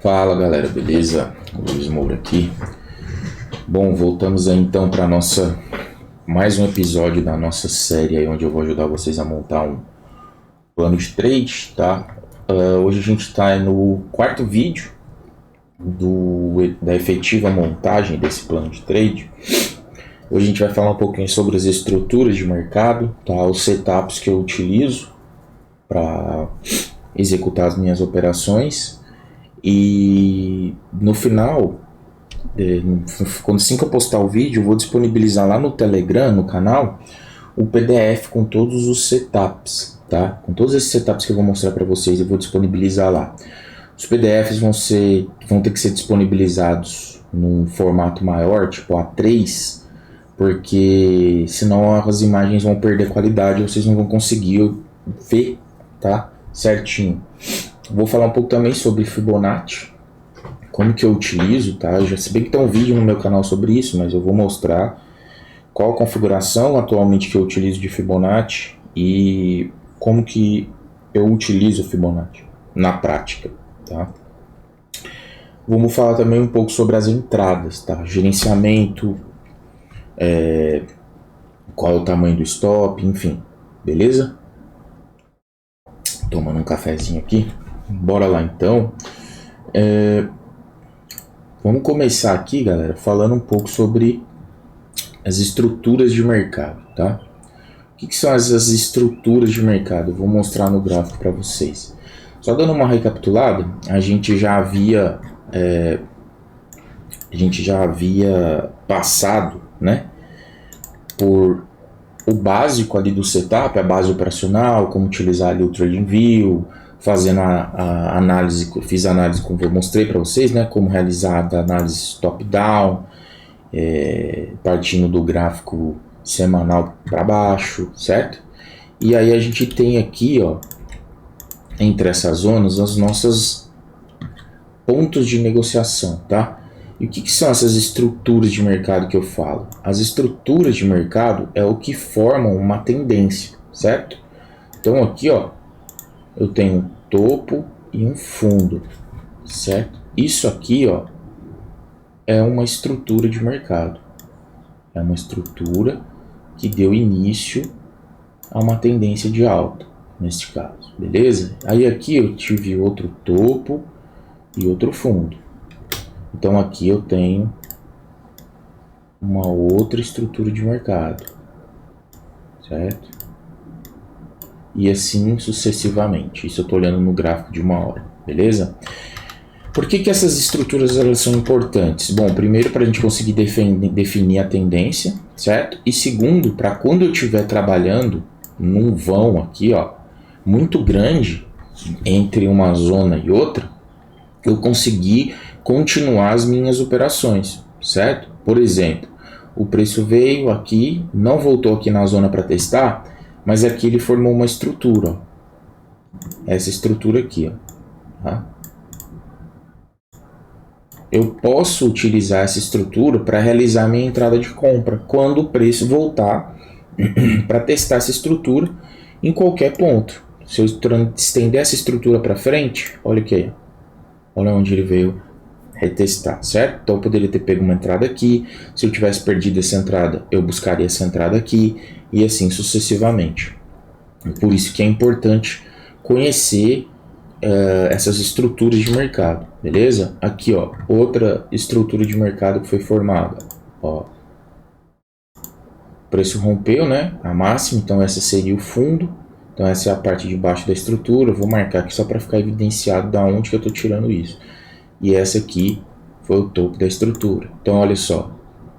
Fala galera, beleza? Luiz Moura aqui. Bom, voltamos aí então para mais um episódio da nossa série aí, onde eu vou ajudar vocês a montar um plano de trade, tá? Hoje a gente está no quarto vídeo da efetiva montagem desse plano de trade. Hoje a gente vai falar um pouquinho sobre as estruturas de mercado, tá? Os setups que eu utilizo para executar as minhas operações. E no final, quando assim que eu postar o vídeo, eu vou disponibilizar lá no Telegram, no canal, o PDF com todos os setups, tá? Com todos esses setups que eu vou mostrar para vocês, eu vou disponibilizar lá. Os PDFs vão ter que ser disponibilizados num formato maior, tipo A3, porque senão as imagens vão perder qualidade e vocês não vão conseguir ver, tá? Certinho. Vou falar um pouco também sobre Fibonacci, como que eu utilizo, tá? Já se bem que tem um vídeo no meu canal sobre isso, mas eu vou mostrar qual a configuração atualmente que eu utilizo de Fibonacci e como que eu utilizo o Fibonacci na prática, tá? Vamos falar também um pouco sobre as entradas, tá? Gerenciamento, qual é o tamanho do stop, enfim, beleza? Tomando um cafezinho aqui. Bora lá então. Vamos começar aqui, galera, falando um pouco sobre as estruturas de mercado, tá? O que são essas estruturas de mercado? Eu vou mostrar no gráfico para vocês. Só dando uma recapitulada, a gente já havia passado, né, por o básico ali do setup, a base operacional, como utilizar ali o TradingView, fazendo a análise, fiz a análise como eu mostrei para vocês, né, como realizar a análise top-down, partindo do gráfico semanal para baixo, certo? E aí a gente tem aqui, ó, entre essas zonas, os nossos pontos de negociação, tá? E o que são essas estruturas de mercado que eu falo? As estruturas de mercado é o que formam uma tendência, certo? Então aqui, ó, eu tenho um topo e um fundo, certo? Isso aqui, ó, é uma estrutura de mercado. É uma estrutura que deu início a uma tendência de alta, neste caso, beleza? Aí aqui eu tive outro topo e outro fundo. Então aqui eu tenho uma outra estrutura de mercado, certo? E assim sucessivamente. Isso eu estou olhando no gráfico de uma hora, beleza? Por que essas estruturas elas são importantes? Bom, primeiro para a gente conseguir definir a tendência, certo? E segundo, para quando eu estiver trabalhando num vão aqui, ó, muito grande entre uma zona e outra, eu conseguir continuar as minhas operações, certo? Por exemplo, o preço veio aqui, não voltou aqui na zona para testar, mas aqui ele formou uma estrutura, ó. Essa estrutura aqui, ó, tá? Eu posso utilizar essa estrutura para realizar minha entrada de compra quando o preço voltar para testar essa estrutura em qualquer ponto. Se eu estender essa estrutura para frente, olha aqui, olha onde ele veio retestar, certo? Então eu poderia ter pego uma entrada aqui, se eu tivesse perdido essa entrada, eu buscaria essa entrada aqui e assim sucessivamente. Por isso que é importante conhecer essas estruturas de mercado, beleza? Aqui, ó, outra estrutura de mercado que foi formada, ó. O preço rompeu, né, a máxima, então essa seria o fundo. Então essa é a parte de baixo da estrutura. Eu vou marcar aqui só para ficar evidenciado da onde que eu estou tirando isso. E essa aqui foi o topo da estrutura. Então olha só,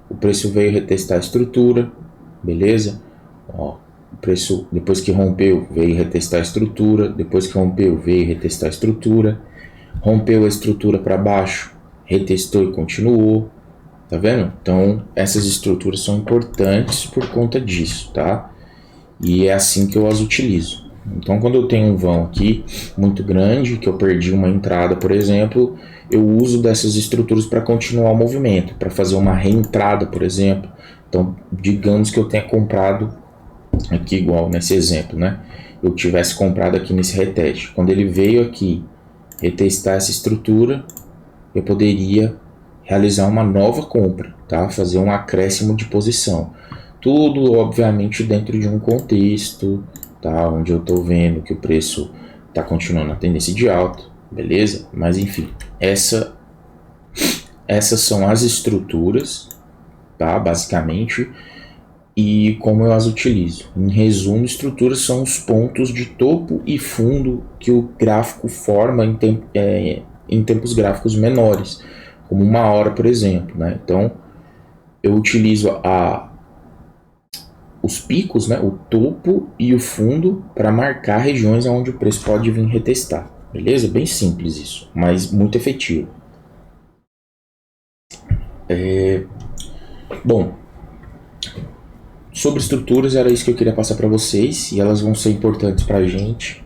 o preço veio retestar a estrutura, beleza? Ó, o preço depois que rompeu veio retestar a estrutura, depois que rompeu veio retestar a estrutura, rompeu a estrutura para baixo, retestou e continuou. Tá vendo? Então essas estruturas são importantes por conta disso, tá? E é assim que eu as utilizo. Então quando eu tenho um vão aqui muito grande, que eu perdi uma entrada, por exemplo, eu uso dessas estruturas para continuar o movimento, para fazer uma reentrada, por exemplo. Então digamos que eu tenha comprado aqui, igual nesse exemplo, né? Eu tivesse comprado aqui nesse reteste. Quando ele veio aqui retestar essa estrutura, eu poderia realizar uma nova compra, tá? Fazer um acréscimo de posição. Tudo, obviamente, dentro de um contexto, tá? Onde eu estou vendo que o preço está continuando a tendência de alta, beleza? Mas enfim, essas são as estruturas, tá? Basicamente, e como eu as utilizo. Em resumo, estruturas são os pontos de topo e fundo que o gráfico forma em tempos gráficos menores, como uma hora, por exemplo, né? Então, eu utilizo os picos, né, o topo e o fundo, para marcar regiões onde o preço pode vir retestar, beleza? Bem simples isso, mas muito efetivo. Bom, sobre estruturas era isso que eu queria passar para vocês, e elas vão ser importantes para a gente,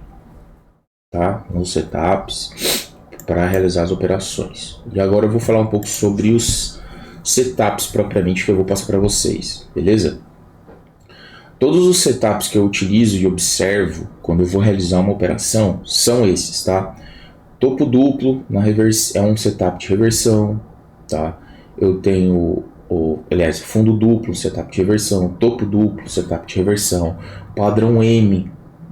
tá? Nos setups, para realizar as operações. E agora eu vou falar um pouco sobre os setups propriamente que eu vou passar para vocês, beleza? Todos os setups que eu utilizo e observo quando eu vou realizar uma operação são esses, tá? Topo duplo é um setup de reversão, tá? Eu tenho fundo duplo, setup de reversão, topo duplo, setup de reversão, padrão M,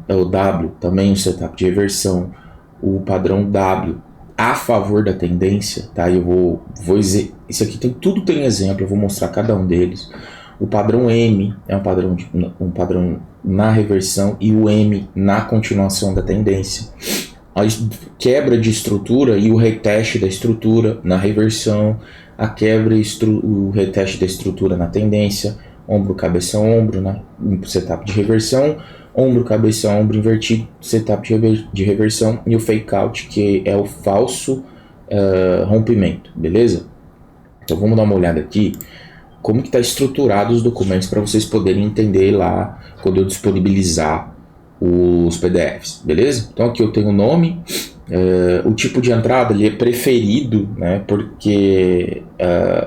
o W, também um setup de reversão, o padrão W a favor da tendência, tá? Eu vou isso aqui tudo tem exemplo, eu vou mostrar cada um deles. O padrão M é um padrão na reversão e o M na continuação da tendência. A quebra de estrutura e o reteste da estrutura na reversão, a quebra e o reteste da estrutura na tendência, ombro, cabeça, ombro, né? Setup de reversão, ombro, cabeça, ombro invertido, setup de reversão, e o fake out, que é o falso rompimento, beleza? Então vamos dar uma olhada aqui como que está estruturado os documentos para vocês poderem entender lá quando eu disponibilizar os PDFs, beleza? Então aqui eu tenho o nome, o tipo de entrada ele é preferido, né, porque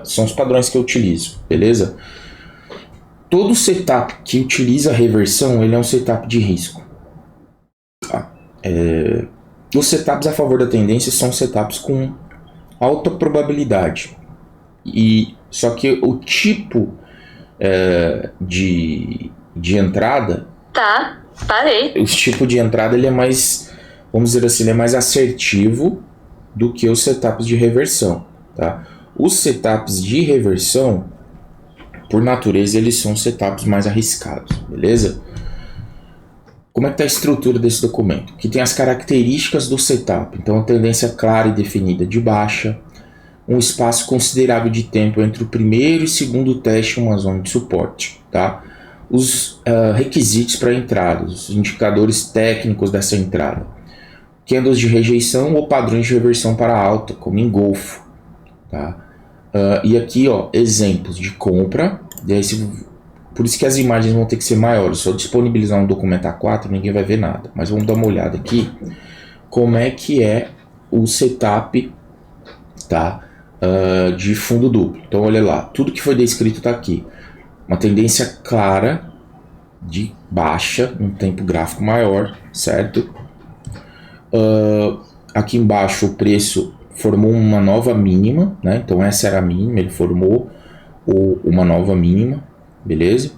são os padrões que eu utilizo, beleza? Todo setup que utiliza reversão, ele é um setup de risco. Tá? Os setups a favor da tendência são setups com alta probabilidade. Só que o tipo de entrada... Tá, parei. O tipo de entrada ele é mais, vamos dizer assim, ele é mais assertivo do que os setups de reversão. Tá? Os setups de reversão, por natureza, eles são setups mais arriscados, beleza? Como é que está a estrutura desse documento? Que tem as características do setup. Então, a tendência clara e definida de baixa, um espaço considerável de tempo entre o primeiro e segundo teste em uma zona de suporte, tá? Os requisitos para a entrada, os indicadores técnicos dessa entrada, candles de rejeição ou padrões de reversão para alta, como engolfo, tá? E aqui, ó, exemplos de compra. Por isso que as imagens vão ter que ser maiores. Se eu disponibilizar um documento A4, ninguém vai ver nada. Mas vamos dar uma olhada aqui como é que é o setup, tá? De fundo duplo. Então olha lá, tudo que foi descrito está aqui. Uma tendência clara de baixa, um tempo gráfico maior, certo? Aqui embaixo o preço formou uma nova mínima, né? Então essa era a mínima, ele formou uma nova mínima, beleza?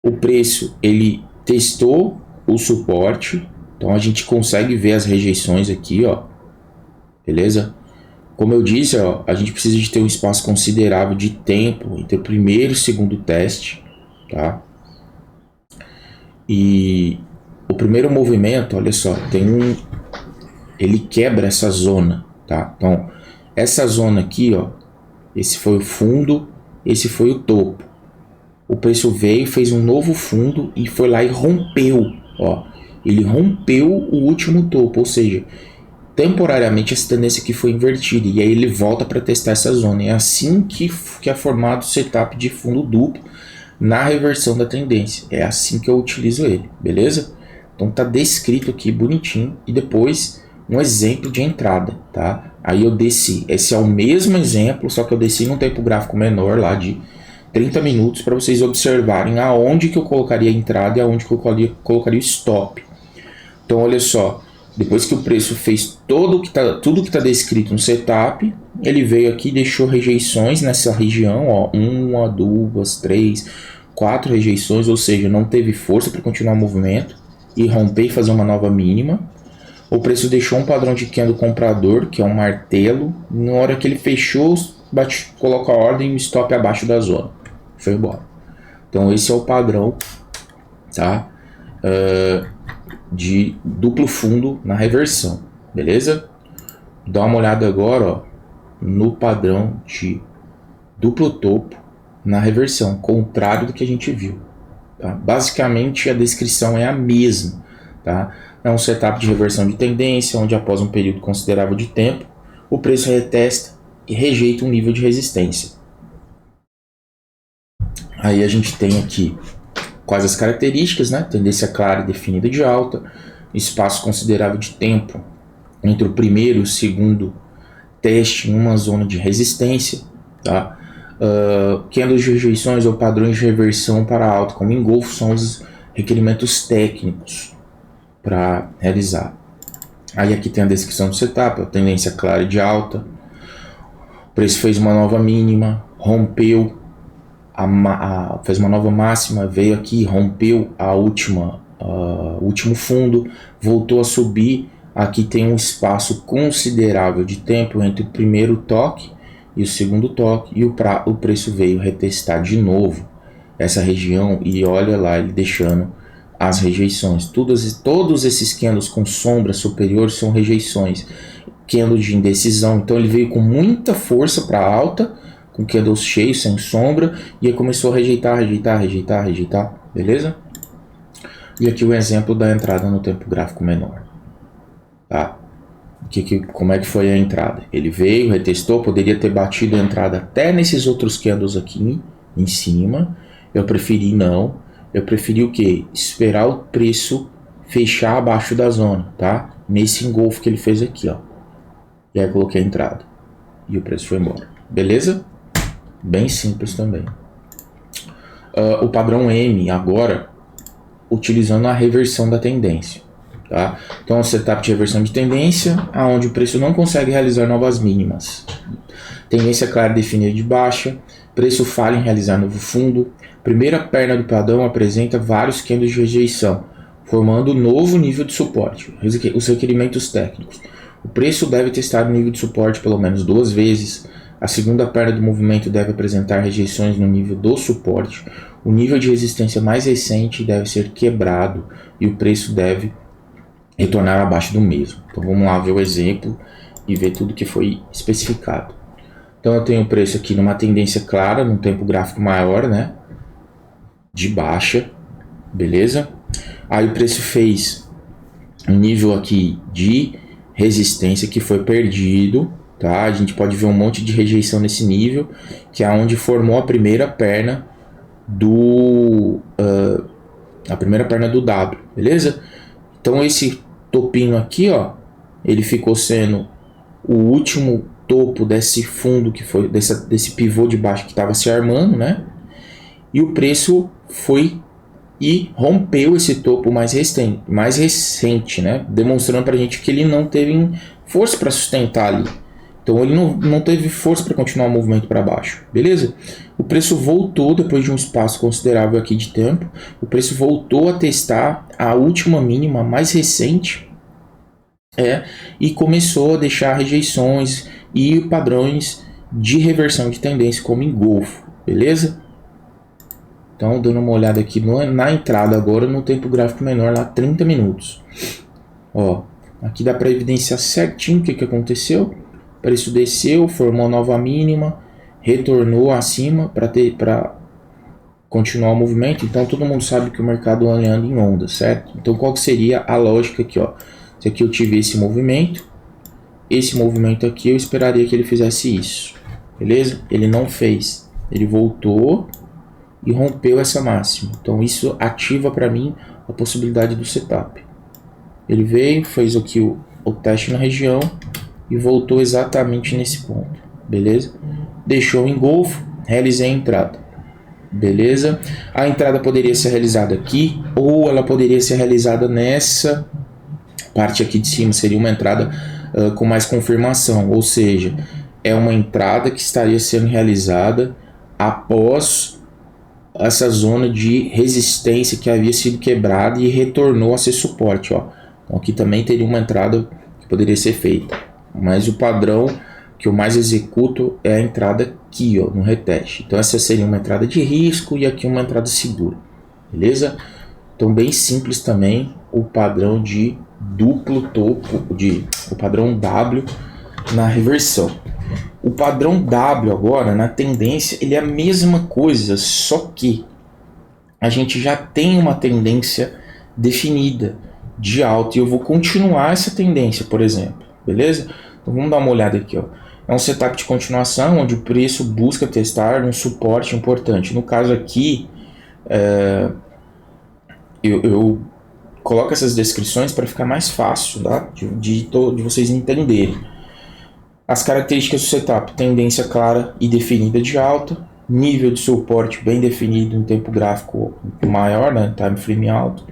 O preço, ele testou o suporte, então a gente consegue ver as rejeições aqui, ó, beleza? Como eu disse, ó, a gente precisa de ter um espaço considerável de tempo entre o primeiro e o segundo teste, tá? E o primeiro movimento, olha só, ele quebra essa zona, tá? Então, essa zona aqui, ó, esse foi o fundo, esse foi o topo. O preço veio, fez um novo fundo e foi lá e rompeu, ó. Ele rompeu o último topo, ou seja, temporariamente essa tendência aqui foi invertida e aí ele volta para testar essa zona. É assim que é formado o setup de fundo duplo na reversão da tendência. É assim que eu utilizo ele, beleza? Então tá descrito aqui bonitinho e depois um exemplo de entrada, tá? Aí eu desci, esse é o mesmo exemplo, só que eu desci num tempo gráfico menor lá de 30 minutos para vocês observarem aonde que eu colocaria a entrada e aonde que eu colocaria o stop. Então olha só, Depois que o preço fez tudo que está descrito no setup, ele veio aqui e deixou rejeições nessa região, ó, 1, 2, 3, 4 rejeições, ou seja, não teve força para continuar o movimento e romper e fazer uma nova mínima. O preço deixou um padrão de candle comprador, que é um martelo. Na hora que ele fechou, coloca a ordem e stop abaixo da zona. Foi embora. Então esse é o padrão, tá? De duplo fundo na reversão, beleza? Dá uma olhada agora, ó, no padrão de duplo topo na reversão, contrário do que a gente viu, tá? Basicamente a descrição é a mesma, tá? É um setup de reversão de tendência, onde após um período considerável de tempo, o preço retesta e rejeita um nível de resistência. Aí a gente tem aqui quais as características, né? Tendência clara e definida de alta, espaço considerável de tempo entre o primeiro e o segundo teste em uma zona de resistência, tá? Candles de rejeições ou padrões de reversão para alta, como engolfo, são os requerimentos técnicos para realizar. Aí aqui tem a descrição do setup, a tendência clara e de alta, o preço fez uma nova mínima, rompeu, fez uma nova máxima, veio aqui, rompeu o último fundo, voltou a subir. Aqui tem um espaço considerável de tempo entre o primeiro toque e o segundo toque, e o preço veio retestar de novo essa região, e olha lá ele deixando as rejeições. Todos esses candles com sombra superior são rejeições, candle de indecisão. Então ele veio com muita força para alta, com candles cheios, sem sombra, e aí começou a rejeitar, beleza? E aqui o exemplo da entrada no tempo gráfico menor, tá? Como é que foi a entrada? Ele veio, retestou, poderia ter batido a entrada até nesses outros candles aqui em cima. Eu preferi não. Eu preferi o que? Esperar o preço fechar abaixo da zona, tá? Nesse engolfo que ele fez aqui, ó. E aí eu coloquei a entrada. E o preço foi embora. Beleza? Bem simples também. O padrão M agora, utilizando a reversão da tendência, tá? Então, o setup de reversão de tendência, aonde o preço não consegue realizar novas mínimas. Tendência clara definida de baixa, preço falha em realizar novo fundo. Primeira perna do padrão apresenta vários candles de rejeição, formando novo nível de suporte. Os requerimentos técnicos. O preço deve testar o nível de suporte pelo menos 2 vezes. A segunda perna do movimento deve apresentar rejeições no nível do suporte. O nível de resistência mais recente deve ser quebrado e o preço deve retornar abaixo do mesmo. Então vamos lá ver o exemplo e ver tudo que foi especificado. Então eu tenho o preço aqui numa tendência clara, num tempo gráfico maior, né? De baixa, beleza? Aí o preço fez um nível aqui de resistência que foi perdido, tá? A gente pode ver um monte de rejeição nesse nível, que é onde formou a primeira perna do W, beleza? Então esse topinho aqui, ó, ele ficou sendo o último topo desse fundo que foi desse pivô de baixo que estava se armando, né? E o preço foi e rompeu esse topo mais recente, né? Demonstrando para a gente que ele não teve força para sustentar ali. Então ele não teve força para continuar o movimento para baixo, beleza? O preço voltou depois de um espaço considerável aqui de tempo. O preço voltou a testar a última mínima mais recente, e começou a deixar rejeições e padrões de reversão de tendência como engolfo, beleza? Então, dando uma olhada aqui na entrada agora no tempo gráfico menor, lá 30 minutos. Ó, aqui dá para evidenciar certinho o que aconteceu. O preço desceu, formou nova mínima, retornou acima para continuar o movimento. Então, todo mundo sabe que o mercado anda em onda, certo? Então, qual que seria a lógica aqui, ó? Se aqui eu tive esse movimento aqui, eu esperaria que ele fizesse isso, beleza? Ele não fez, ele voltou e rompeu essa máxima. Então isso ativa para mim a possibilidade do setup. Ele veio, fez aqui o teste na região e voltou exatamente nesse ponto, beleza? Deixou o engolfo, realizei a entrada, beleza? A entrada poderia ser realizada aqui ou ela poderia ser realizada nessa parte aqui de cima seria uma entrada com mais confirmação, ou seja, é uma entrada que estaria sendo realizada após essa zona de resistência que havia sido quebrada e retornou a ser suporte, ó. Então aqui também teria uma entrada que poderia ser feita, mas o padrão que eu mais executo é a entrada aqui, ó, no reteste. Então essa seria uma entrada de risco e aqui uma entrada segura, beleza? Então bem simples também o padrão de duplo topo, o padrão W na reversão. O padrão W agora, na tendência, ele é a mesma coisa, só que a gente já tem uma tendência definida de alta e eu vou continuar essa tendência, por exemplo, beleza? Então vamos dar uma olhada aqui, ó. É um setup de continuação onde o preço busca testar um suporte importante. No caso aqui, eu coloco essas descrições para ficar mais fácil, tá? de vocês entenderem. As características do setup: tendência clara e definida de alta, nível de suporte bem definido em tempo gráfico maior, né, time frame alto,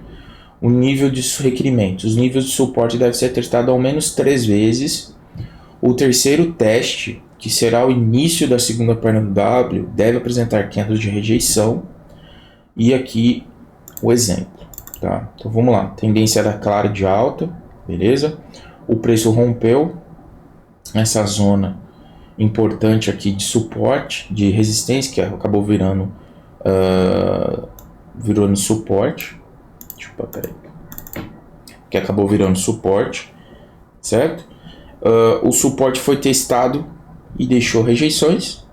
o nível de requerimento. Os níveis de suporte devem ser testados ao menos 3 vezes. O terceiro teste, que será o início da segunda perna do W, deve apresentar candles de rejeição. E aqui o exemplo, tá? Então vamos lá, tendência era clara de alta, beleza? O preço rompeu essa zona importante aqui de suporte, de resistência, que acabou virando suporte. Que acabou virando suporte, certo? O suporte foi testado e deixou rejeições,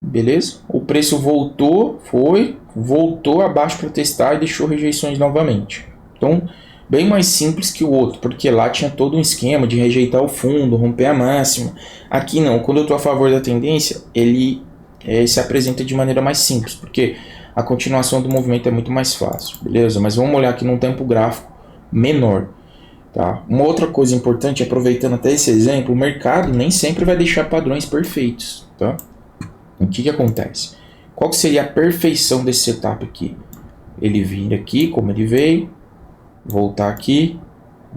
beleza? O preço voltou abaixo para testar e deixou rejeições novamente. Então, bem mais simples que o outro, porque lá tinha todo um esquema de rejeitar o fundo, romper a máxima. Aqui não, quando eu estou a favor da tendência, ele se apresenta de maneira mais simples, porque a continuação do movimento é muito mais fácil, beleza? Mas vamos olhar aqui num tempo gráfico menor, tá? Uma outra coisa importante, aproveitando até esse exemplo, o mercado nem sempre vai deixar padrões perfeitos, tá? O que acontece? Qual que seria a perfeição desse setup aqui? Ele vir aqui, como ele veio, voltar aqui,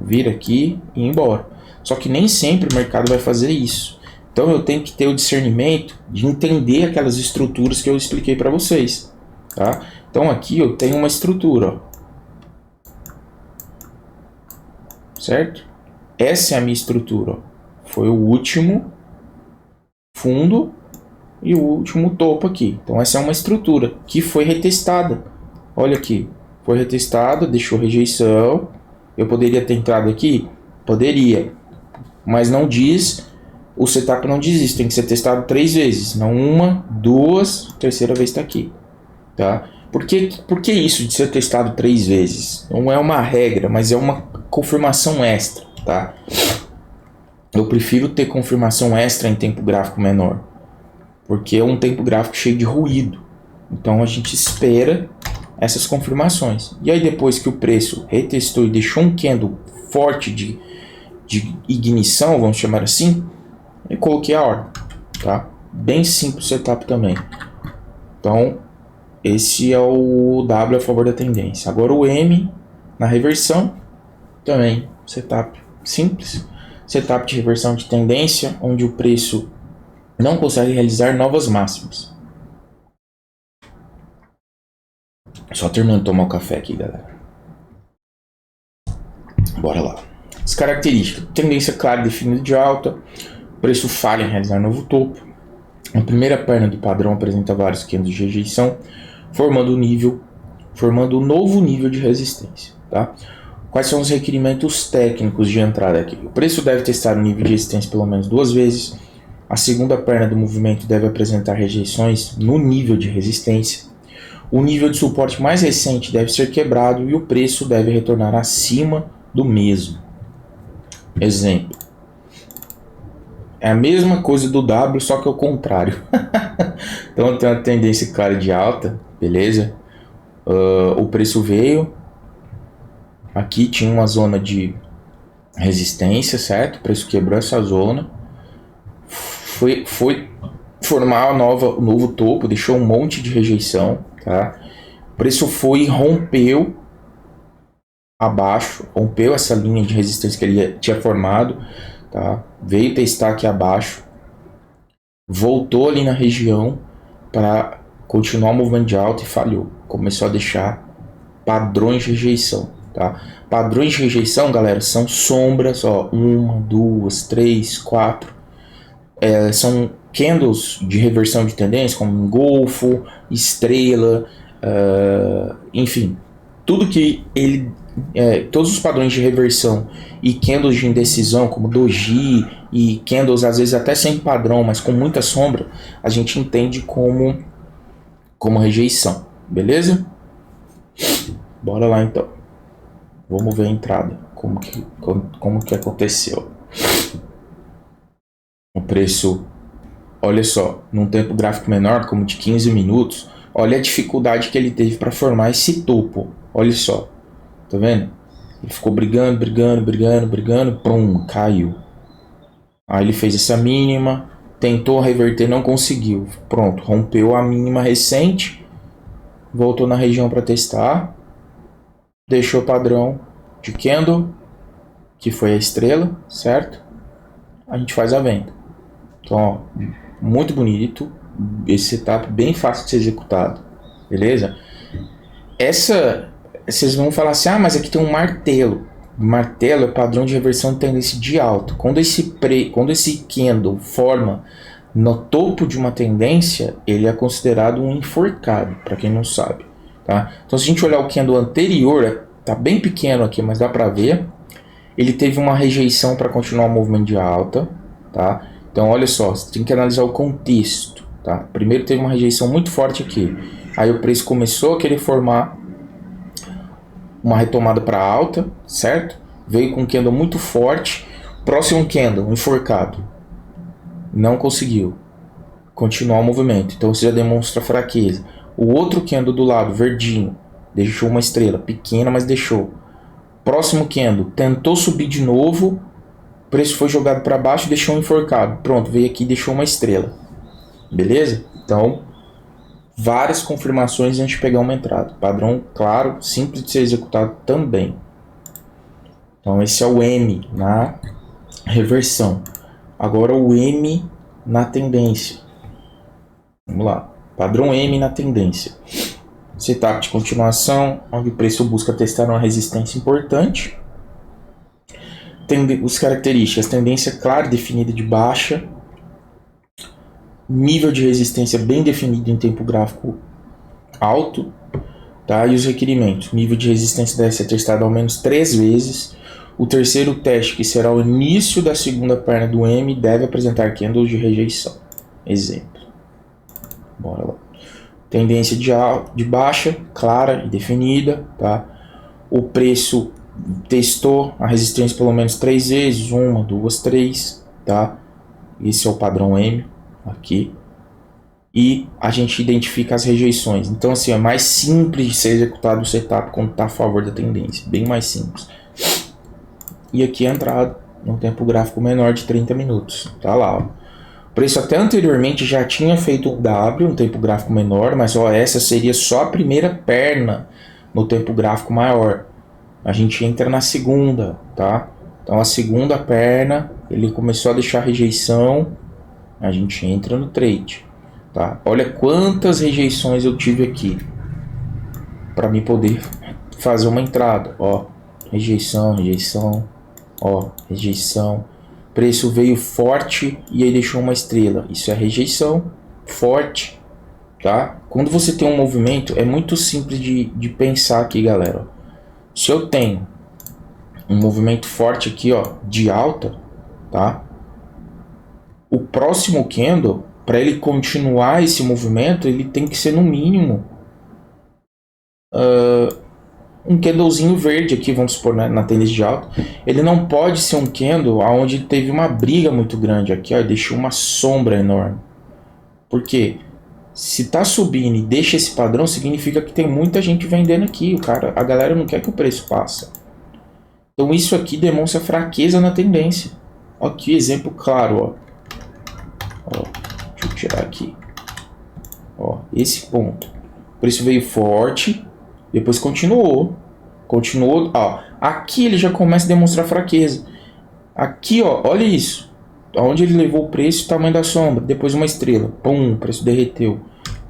vir aqui e ir embora. Só que nem sempre o mercado vai fazer isso. Então eu tenho que ter o discernimento de entender aquelas estruturas que eu expliquei para vocês, tá? Então aqui eu tenho uma estrutura, ó. Certo? Essa é a minha estrutura, ó. Foi o último fundo e o último topo aqui. Então essa é uma estrutura que foi retestada. Olha aqui, foi retestada, deixou rejeição. Eu poderia ter entrado aqui? Poderia, mas não diz, o setup não diz isso, tem que ser testado 3 vezes, não uma, 2, terceira vez está aqui, tá? Por que isso de ser testado 3 vezes? Não é uma regra, mas é uma confirmação extra, tá? Eu prefiro ter confirmação extra em tempo gráfico menor, porque é um tempo gráfico cheio de ruído. Então a gente espera essas confirmações. E aí depois que o preço retestou e deixou um candle forte de ignição, vamos chamar assim, eu coloquei a ordem, tá? Bem simples o setup também. Então esse é o W a favor da tendência. Agora o M na reversão, também setup simples. Setup de reversão de tendência, onde o preço não consegue realizar novas máximas. Só terminando de tomar o café aqui, galera. Bora lá. As características: tendência clara e definida de alta, preço falha em realizar novo topo. A primeira perna do padrão apresenta vários candles de rejeição, formando um novo nível de resistência, tá? Quais são os requerimentos técnicos de entrada aqui? O preço deve testar o nível de resistência pelo menos 2 vezes. A segunda perna do movimento deve apresentar rejeições no nível de resistência. O nível de suporte mais recente deve ser quebrado e o preço deve retornar acima do mesmo. Exemplo. É a mesma coisa do W, só que ao contrário. Então tem uma tendência clara de alta, beleza? O preço veio. Aqui tinha uma zona de resistência, certo? O preço quebrou essa zona. Foi formar um novo topo, deixou um monte de rejeição, tá? O preço foi e rompeu abaixo, rompeu essa linha de resistência que ele tinha formado, tá? Veio testar aqui abaixo, voltou ali na região para continuar o movimento de alta e falhou. Começou a deixar padrões de rejeição, tá? Padrões de rejeição, galera, são sombras, ó, 1, 2, 3, 4. São candles de reversão de tendência, como engolfo, estrela, enfim, tudo que ele, todos os padrões de reversão e candles de indecisão, como doji e candles às vezes até sem padrão, mas com muita sombra, a gente entende como rejeição, beleza? Bora lá então. Vamos ver a entrada, como que aconteceu. O preço, olha só, num tempo gráfico menor, como de 15 minutos, olha a dificuldade que ele teve para formar esse topo. Olha só, tá vendo? Ele ficou brigando, prum, caiu. Aí ele fez essa mínima, tentou reverter, não conseguiu. Pronto, rompeu a mínima recente, voltou na região para testar, deixou o padrão de candle, que foi a estrela, certo? A gente faz a venda. Então, ó, muito bonito, esse setup bem fácil de ser executado, beleza? Vocês vão falar assim, mas aqui tem um martelo. Martelo é padrão de reversão de tendência de alta. Quando esse candle forma no topo de uma tendência, ele é considerado um enforcado, para quem não sabe, tá? Então, se a gente olhar o candle anterior, tá bem pequeno aqui, mas dá para ver, ele teve uma rejeição para continuar o movimento de alta, tá? Então, olha só, você tem que analisar o contexto, tá? Primeiro teve uma rejeição muito forte aqui. Aí o preço começou a querer formar uma retomada para alta, certo? Veio com um candle muito forte. Próximo candle, enforcado. Não conseguiu continuar o movimento. Então, você já demonstra fraqueza. O outro candle do lado, verdinho, deixou uma estrela. Pequena, mas deixou. Próximo candle, tentou subir de novo. O preço foi jogado para baixo e deixou um enforcado. Pronto, veio aqui e deixou uma estrela. Beleza? Então, várias confirmações antes de pegar uma entrada. Padrão claro, simples de ser executado também. Então, esse é o M na reversão. Agora, o M na tendência. Vamos lá. Padrão M na tendência. Setup de continuação, onde o preço busca testar uma resistência importante. As características, tendência clara e definida de baixa, nível de resistência bem definido em tempo gráfico alto, tá? E os requerimentos, nível de resistência deve ser testado ao menos 3 vezes, o terceiro teste, que será o início da segunda perna do M, deve apresentar candles de rejeição. Exemplo. Bora lá. Tendência de baixa, clara e definida, tá? O preço testou a resistência pelo menos 3 vezes, 1, 2, 3, tá? Esse é o padrão M aqui. E a gente identifica as rejeições. Então, assim, é mais simples de ser executado o setup quando está a favor da tendência, bem mais simples. E aqui a entrada, num tempo gráfico menor de 30 minutos, tá lá, ó. O preço até anteriormente já tinha feito o W, um tempo gráfico menor, mas ó, essa seria só a primeira perna no tempo gráfico maior. A gente entra na segunda, tá? Então a segunda perna, ele começou a deixar rejeição, a gente entra no trade, tá? Olha quantas rejeições eu tive aqui para me poder fazer uma entrada, ó, rejeição, ó, rejeição. Preço veio forte e aí deixou uma estrela. Isso é rejeição forte, tá? Quando você tem um movimento, é muito simples de pensar aqui, galera. Se eu tenho um movimento forte aqui, ó, de alta, tá? O próximo candle, para ele continuar esse movimento, ele tem que ser no mínimo um candlezinho verde aqui, vamos supor, né, na tendência de alta. Ele não pode ser um candle onde teve uma briga muito grande aqui, ó, deixou uma sombra enorme. Por quê? Se tá subindo e deixa esse padrão, significa que tem muita gente vendendo aqui. A galera não quer que o preço passe. Então isso aqui demonstra fraqueza na tendência. Ó, que exemplo claro, ó. Deixa eu tirar aqui. Ó, esse ponto. O preço veio forte, depois continuou continuou, ó, aqui ele já começa a demonstrar fraqueza. Aqui, ó, olha isso. Onde ele levou o preço, o tamanho da sombra, depois uma estrela, pum, o preço derreteu.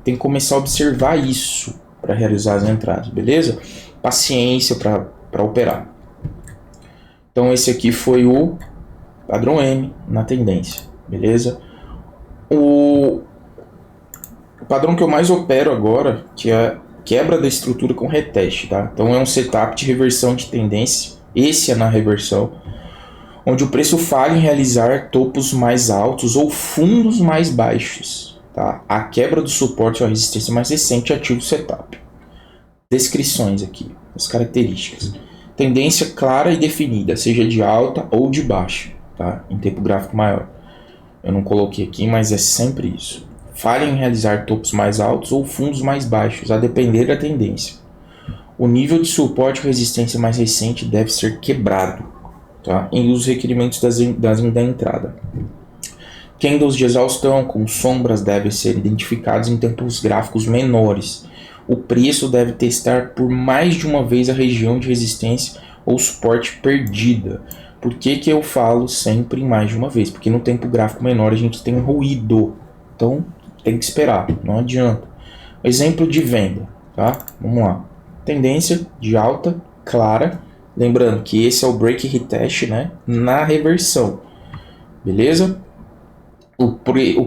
Tem que começar a observar isso para realizar as entradas, beleza? Paciência para operar. Então esse aqui foi o padrão M na tendência, beleza? O padrão que eu mais opero agora, que é quebra da estrutura com reteste, tá? Então é um setup de reversão de tendência, esse é na reversão, onde o preço falha em realizar topos mais altos ou fundos mais baixos, tá? A quebra do suporte ou a resistência mais recente ativa o setup. Descrições aqui, as características. Tendência clara e definida, seja de alta ou de baixa, tá? Em tempo gráfico maior. Eu não coloquei aqui, mas é sempre isso. Falha em realizar topos mais altos ou fundos mais baixos, a depender da tendência. O nível de suporte ou resistência mais recente deve ser quebrado, tá? Em os requerimentos da entrada. Candles de exaustão com sombras devem ser identificados em tempos gráficos menores. O preço deve testar por mais de uma vez a região de resistência ou suporte perdida. Por que que eu falo sempre em mais de uma vez? Porque no tempo gráfico menor a gente tem um ruído. Então tem que esperar, não adianta. Exemplo de venda, tá? Vamos lá. Tendência de alta, clara. Lembrando que esse é o break retest, né? Na reversão. Beleza?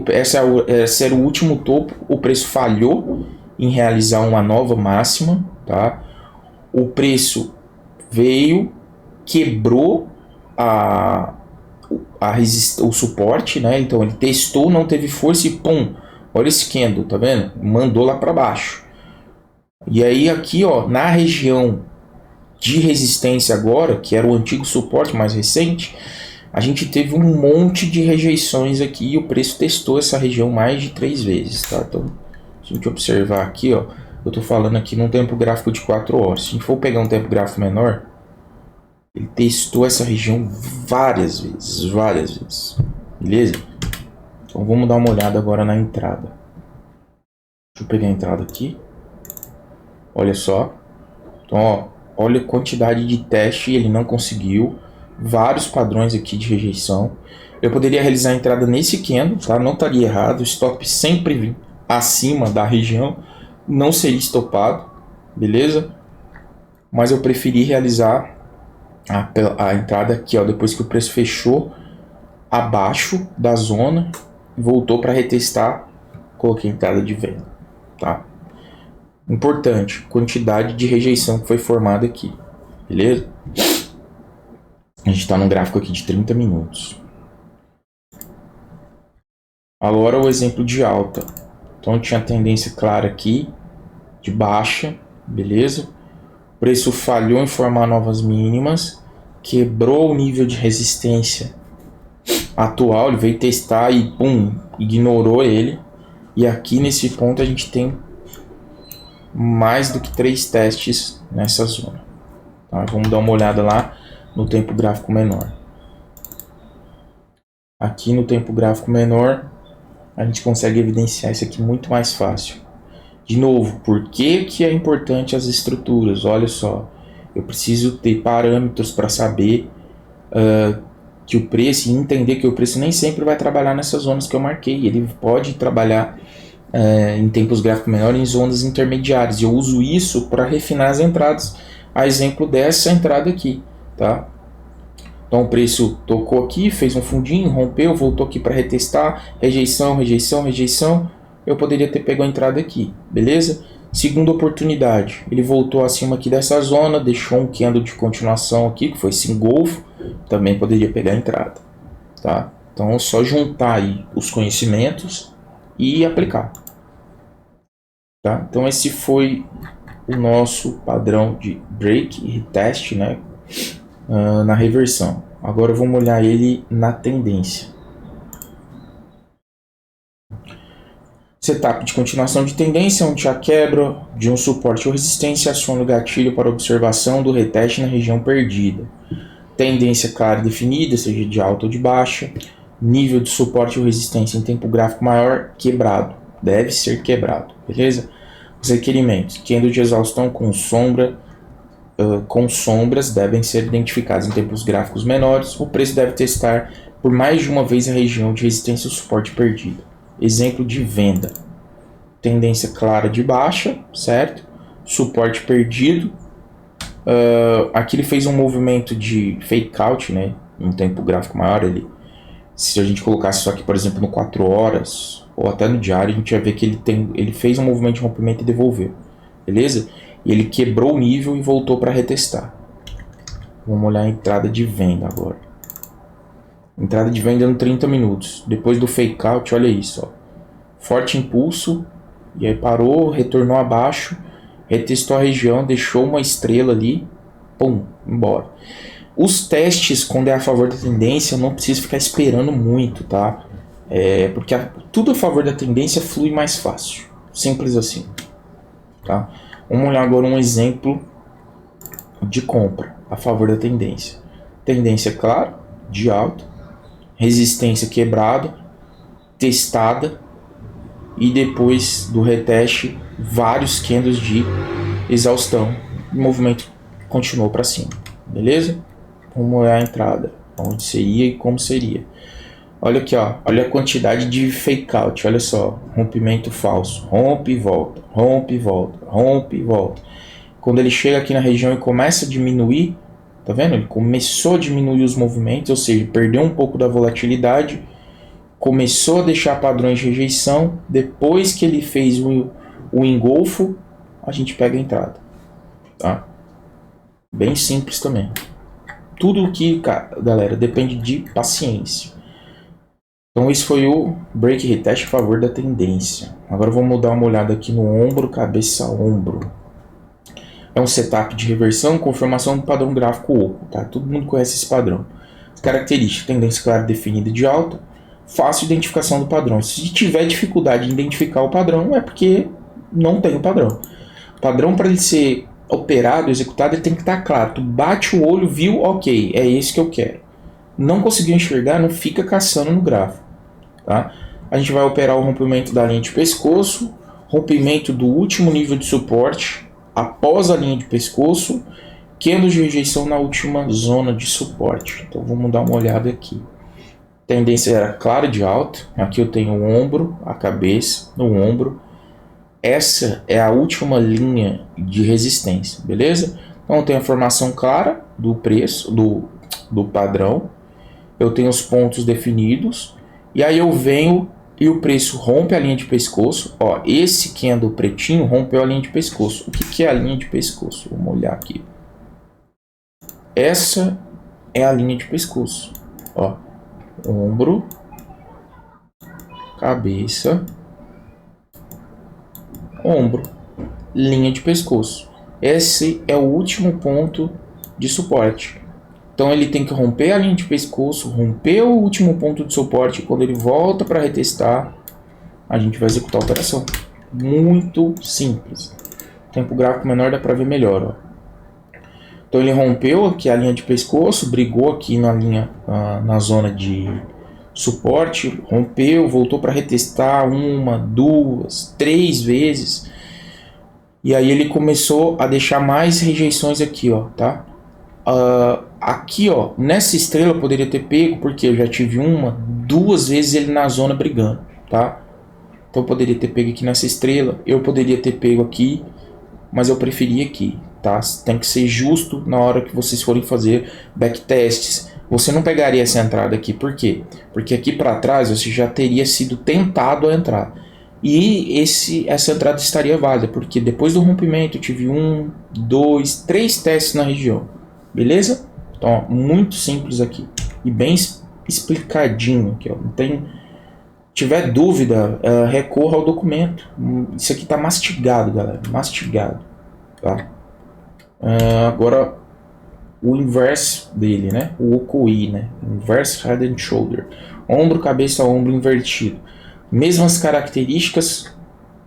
Esse era o último topo. O preço falhou em realizar uma nova máxima, tá? O preço veio, quebrou o suporte, né? Então ele testou, não teve força e pum, olha esse candle, tá vendo? Mandou lá para baixo. E aí aqui, ó, na região de resistência agora, que era o antigo suporte mais recente, a gente teve um monte de rejeições aqui e o preço testou essa região mais de 3 vezes, tá? Então, se a gente observar aqui, ó, eu tô falando aqui num tempo gráfico de 4 horas. Se a gente for pegar um tempo gráfico menor, ele testou essa região várias vezes, beleza? Então vamos dar uma olhada agora na entrada. Deixa eu pegar a entrada aqui. Olha só. Então, ó, olha a quantidade de teste, ele não conseguiu. Vários padrões aqui de rejeição. Eu poderia realizar a entrada nesse candle, tá? Não estaria errado. O stop sempre vem acima da região, não seria estopado, beleza? Mas eu preferi realizar a entrada aqui, ó, depois que o preço fechou abaixo da zona, voltou para retestar, coloquei a entrada de venda, tá? Importante, quantidade de rejeição que foi formada aqui, beleza? A gente está num gráfico aqui de 30 minutos. Agora o exemplo de alta. Então tinha tendência clara aqui, de baixa, beleza? O preço falhou em formar novas mínimas, quebrou o nível de resistência atual, ele veio testar e pum, ignorou ele. E aqui nesse ponto a gente tem mais do que 3 testes nessa zona. Tá? Vamos dar uma olhada lá no tempo gráfico menor. Aqui no tempo gráfico menor a gente consegue evidenciar isso aqui muito mais fácil. De novo, por que que é importante as estruturas? Olha só, eu preciso ter parâmetros para saber que o preço, e entender que o preço nem sempre vai trabalhar nessas zonas que eu marquei. Ele pode trabalhar em tempos gráficos menores em zonas intermediárias. Eu uso isso para refinar as entradas. A exemplo dessa entrada aqui, tá? Então o preço tocou aqui, fez um fundinho, rompeu, voltou aqui para retestar, rejeição, rejeição, rejeição. Eu poderia ter pego a entrada aqui, beleza? Segunda oportunidade, ele voltou acima aqui dessa zona, deixou um candle de continuação aqui, que foi esse engolfo, também poderia pegar a entrada, tá? Então é só juntar aí os conhecimentos e aplicar, tá? Então esse foi o nosso padrão de break e retest, né? Na reversão. Agora vamos olhar ele na tendência. Setup de continuação de tendência, onde a quebra de um suporte ou resistência aciona o gatilho para observação do reteste na região perdida. Tendência clara e definida, seja de alta ou de baixa. Nível de suporte ou resistência em tempo gráfico maior, quebrado. Deve ser quebrado, beleza? Os requerimentos. Candle de exaustão com sombra com sombras devem ser identificados em tempos gráficos menores. O preço deve testar por mais de uma vez a região de resistência ou suporte perdido. Exemplo de venda. Tendência clara de baixa, certo? Suporte perdido. Aqui ele fez um movimento de fake out, né? Um tempo gráfico maior. Se a gente colocasse isso aqui, por exemplo, no 4 horas ou até no diário, a gente vai ver que ele fez um movimento de rompimento e devolveu. Beleza? E ele quebrou o nível e voltou para retestar. Vamos olhar a entrada de venda agora. Entrada de venda no 30 minutos. Depois do fake out, olha isso. Ó. Forte impulso. E aí parou, retornou abaixo. Retestou a região, deixou uma estrela ali. Pum, embora. Os testes, quando é a favor da tendência, eu não preciso ficar esperando muito, tá? Porque tudo a favor da tendência flui mais fácil. Simples assim. Tá? Vamos olhar agora um exemplo de compra a favor da tendência. Tendência clara, de alta, resistência quebrada, testada e depois do reteste, vários candles de exaustão. O movimento continuou para cima, beleza? Vamos olhar a entrada, onde seria e como seria. Olha aqui, ó, olha a quantidade de fake out, olha só, rompimento falso, rompe e volta, rompe e volta, rompe e volta. Quando ele chega aqui na região e começa a diminuir, tá vendo? Ele começou a diminuir os movimentos, ou seja, perdeu um pouco da volatilidade, começou a deixar padrões de rejeição. Depois que ele fez o engolfo, a gente pega a entrada, tá? Bem simples também. Tudo que, galera, depende de paciência. Então esse foi o break retest a favor da tendência. Agora vamos dar uma olhada aqui no ombro, cabeça, ombro. É um setup de reversão, confirmação do padrão gráfico oco, tá? Todo mundo conhece esse padrão. Característica, tendência clara definida de alta, fácil identificação do padrão. Se tiver dificuldade em identificar o padrão, é porque não tem o padrão. O padrão, para ele ser operado, executado, ele tem que estar claro. Tu bate o olho, viu, ok, é esse que eu quero. Não conseguiu enxergar, não fica caçando no gráfico, tá? A gente vai operar o rompimento da linha de pescoço, rompimento do último nível de suporte após a linha de pescoço, candles de rejeição na última zona de suporte. Então vamos dar uma olhada aqui. Tendência era clara de alta. Aqui eu tenho o ombro, a cabeça, no ombro. Essa é a última linha de resistência, beleza? Então eu tenho a formação clara do preço, do padrão. Eu tenho os pontos definidos. E aí eu venho e o preço rompe a linha de pescoço. Ó, esse candle pretinho rompeu a linha de pescoço. O que é a linha de pescoço? Vamos olhar aqui. Essa é a linha de pescoço. Ó, ombro, cabeça, ombro, linha de pescoço. Esse é o último ponto de suporte. Então ele tem que romper a linha de pescoço, romper o último ponto de suporte. Quando ele volta para retestar, a gente vai executar a operação. Muito simples. Tempo gráfico menor dá para ver melhor. Ó. Então ele rompeu aqui a linha de pescoço, brigou aqui na zona de suporte, rompeu, voltou para retestar 1, 2, 3 vezes. E aí ele começou a deixar mais rejeições aqui, ó, tá? Aqui, ó, nessa estrela eu poderia ter pego, porque eu já tive 1, 2 vezes ele na zona brigando, tá? Então eu poderia ter pego aqui nessa estrela, eu poderia ter pego aqui, mas eu preferi aqui, tá? Tem que ser justo na hora que vocês forem fazer backtests. Você não pegaria essa entrada aqui, por quê? Porque aqui para trás você já teria sido tentado a entrar. E essa entrada estaria válida, porque depois do rompimento eu tive 1, 2, 3 testes na região. Beleza? Então, ó, muito simples aqui. E bem explicadinho aqui, ó. Não tem... tiver dúvida, recorra ao documento. Isso aqui tá mastigado, galera. Mastigado. Tá? Agora, o inverso dele, né? O OKI, né? Inverse Head and Shoulder. Ombro, cabeça, ombro invertido. Mesmas características,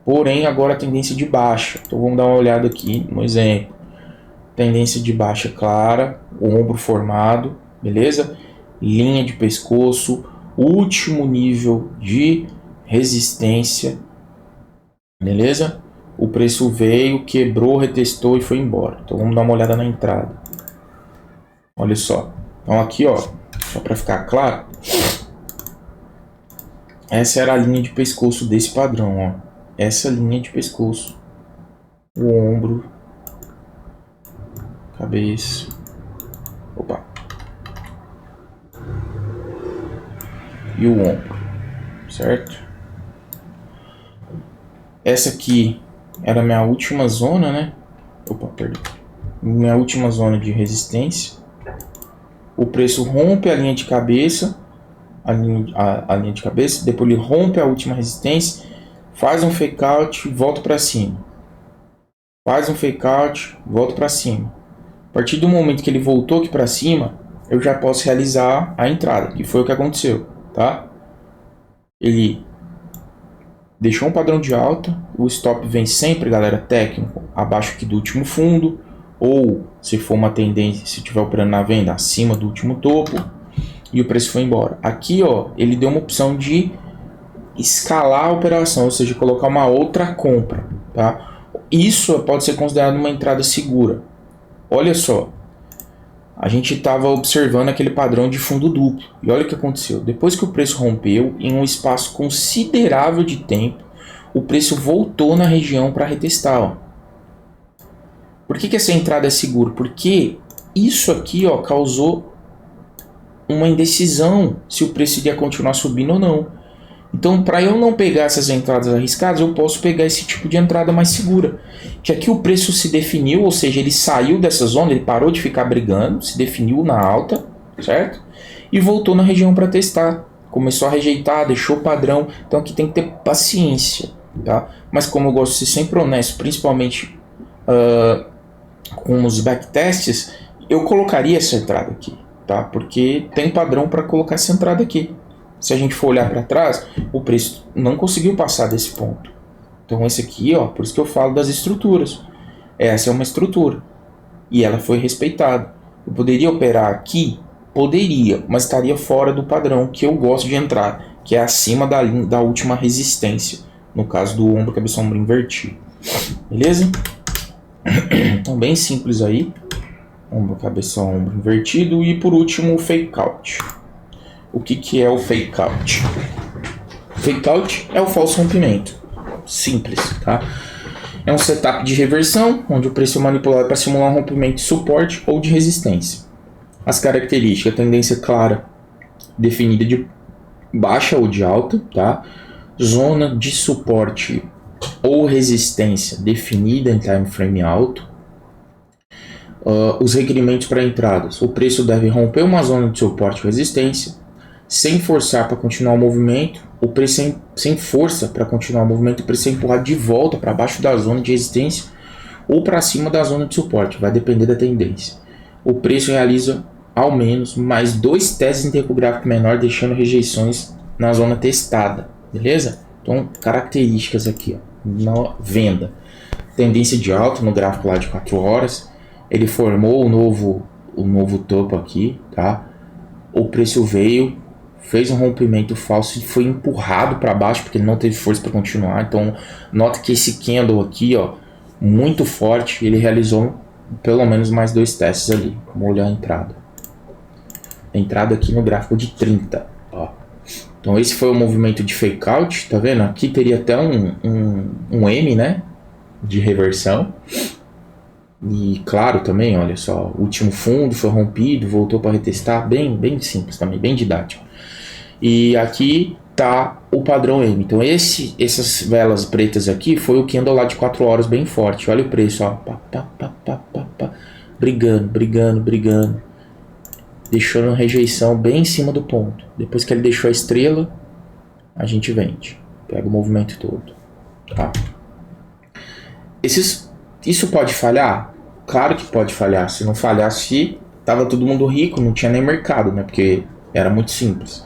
porém agora a tendência de baixa. Então vamos dar uma olhada aqui no exemplo. Tendência de baixa clara, ombro formado, beleza? Linha de pescoço, último nível de resistência, beleza? O preço veio, quebrou, retestou e foi embora. Então vamos dar uma olhada na entrada. Olha só. Então aqui, ó, só para ficar claro, essa era a linha de pescoço desse padrão, ó. Essa linha de pescoço. O ombro, cabeça. Opa. E o ombro, certo? Essa aqui era a minha última zona, né? Opa, perdão. Minha última zona de resistência. O preço rompe a linha de cabeça, a linha de cabeça, depois ele rompe a última resistência, faz um fake out, volta para cima. Faz um fake out, volta para cima. A partir do momento que ele voltou aqui para cima, eu já posso realizar a entrada, que foi o que aconteceu, tá? Ele deixou um padrão de alta, o stop vem sempre, galera, técnico, abaixo aqui do último fundo, ou se for uma tendência, se estiver operando na venda, acima do último topo, e o preço foi embora. Aqui, ó, ele deu uma opção de escalar a operação, ou seja, colocar uma outra compra, tá? Isso pode ser considerado uma entrada segura. Olha só, a gente estava observando aquele padrão de fundo duplo. E olha o que aconteceu. Depois que o preço rompeu, em um espaço considerável de tempo, o preço voltou na região para retestar. Ó. Por que essa entrada é segura? Porque isso aqui, ó, causou uma indecisão se o preço iria continuar subindo ou não. Então, para eu não pegar essas entradas arriscadas, eu posso pegar esse tipo de entrada mais segura. Que aqui o preço se definiu, ou seja, ele saiu dessa zona, ele parou de ficar brigando, se definiu na alta, certo? E voltou na região para testar. Começou a rejeitar, deixou o padrão. Então aqui tem que ter paciência, tá? Mas como eu gosto de ser sempre honesto, principalmente com os backtests, eu colocaria essa entrada aqui, tá? Porque tem padrão para colocar essa entrada aqui. Se a gente for olhar para trás, o preço não conseguiu passar desse ponto. Então esse aqui, ó, por isso que eu falo das estruturas. Essa é uma estrutura e ela foi respeitada. Eu poderia operar aqui? Poderia, mas estaria fora do padrão que eu gosto de entrar, que é acima da última resistência, no caso do ombro, cabeça, ombro invertido. Beleza? Então bem simples aí. Ombro, cabeça, ombro invertido e por último o fake out. O que é o fake out? Fake out é o falso rompimento. Simples, tá? É um setup de reversão, onde o preço é manipulado para simular um rompimento de suporte ou de resistência. As características, tendência clara, definida de baixa ou de alta, tá? Zona de suporte ou resistência definida em time frame alto. Os requerimentos para entradas. O preço deve romper uma zona de suporte ou resistência, sem forçar para continuar o movimento, o preço sem força para continuar o movimento, o preço é empurrado de volta para baixo da zona de resistência ou para cima da zona de suporte, vai depender da tendência. O preço realiza ao menos mais 2 testes em tempo gráfico menor, deixando rejeições na zona testada, beleza? Então, características aqui, ó, na venda. Tendência de alta no gráfico lá de 4 horas, ele formou o novo topo aqui, tá? O preço veio, fez um rompimento falso e foi empurrado para baixo porque ele não teve força para continuar. Então, nota que esse candle aqui, ó, muito forte, ele realizou pelo menos mais 2 testes ali. Vamos olhar a entrada. A entrada aqui no gráfico de 30, ó. Então, esse foi o movimento de fake out, tá vendo? Aqui teria até um M, né, de reversão. E claro também, olha só, o último fundo foi rompido, voltou para retestar, bem simples também, bem didático. E aqui tá o padrão M. Então essas velas pretas aqui foi o candle lá de 4 horas bem forte. Olha o preço, ó, brigando, deixando a rejeição bem em cima do ponto. Depois que ele deixou a estrela, a gente vende, pega o movimento todo, tá? Isso pode falhar? Claro que pode falhar. Se não falhasse, tava todo mundo rico, não tinha nem mercado, né? Porque era muito simples.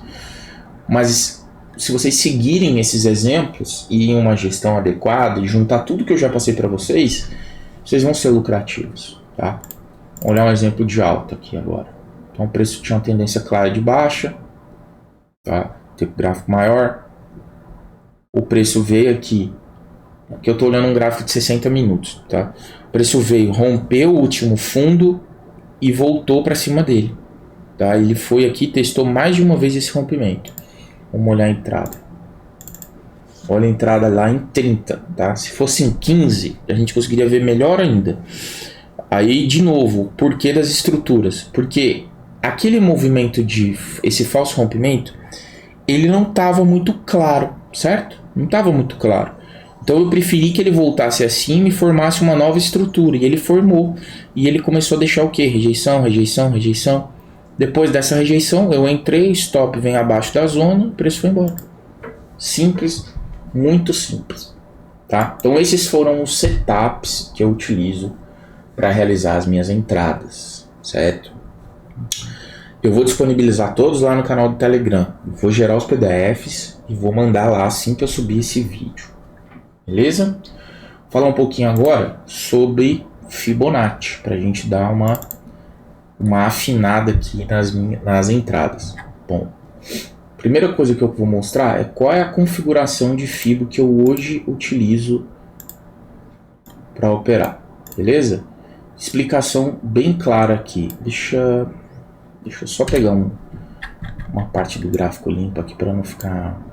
Mas se vocês seguirem esses exemplos e em uma gestão adequada e juntar tudo que eu já passei para vocês, vocês vão ser lucrativos, tá? Vamos olhar um exemplo de alta aqui agora. Então o preço tinha uma tendência clara de baixa, tá? Tempo gráfico maior. O preço veio aqui, Aqui eu estou olhando um gráfico de 60 minutos, tá? O preço veio, rompeu o último fundo e voltou para cima dele, tá? Ele foi aqui, testou mais de uma vez esse rompimento. Vamos olhar a entrada. Olha a entrada lá em 30, tá? Se fosse em 15, a gente conseguiria ver melhor ainda. Aí, de novo, por que das estruturas? Porque aquele movimento de esse falso rompimento, ele não estava muito claro, certo? Não estava muito claro. Então eu preferi que ele voltasse acima e formasse uma nova estrutura. E ele formou. E ele começou a deixar o quê? Rejeição, rejeição, rejeição. Depois dessa rejeição, eu entrei, stop vem abaixo da zona, o preço foi embora. Simples, muito simples. Tá? Então esses foram os setups que eu utilizo para realizar as minhas entradas, certo? Eu vou disponibilizar todos lá no canal do Telegram. Vou gerar os PDFs e vou mandar lá assim que eu subir esse vídeo. Beleza? Vou falar um pouquinho agora sobre Fibonacci, para a gente dar uma afinada aqui nas entradas. Bom, primeira coisa que eu vou mostrar é qual é a configuração de Fibo que eu hoje utilizo para operar. Beleza? Explicação bem clara aqui. Deixa eu só pegar uma parte do gráfico limpo aqui para não ficar...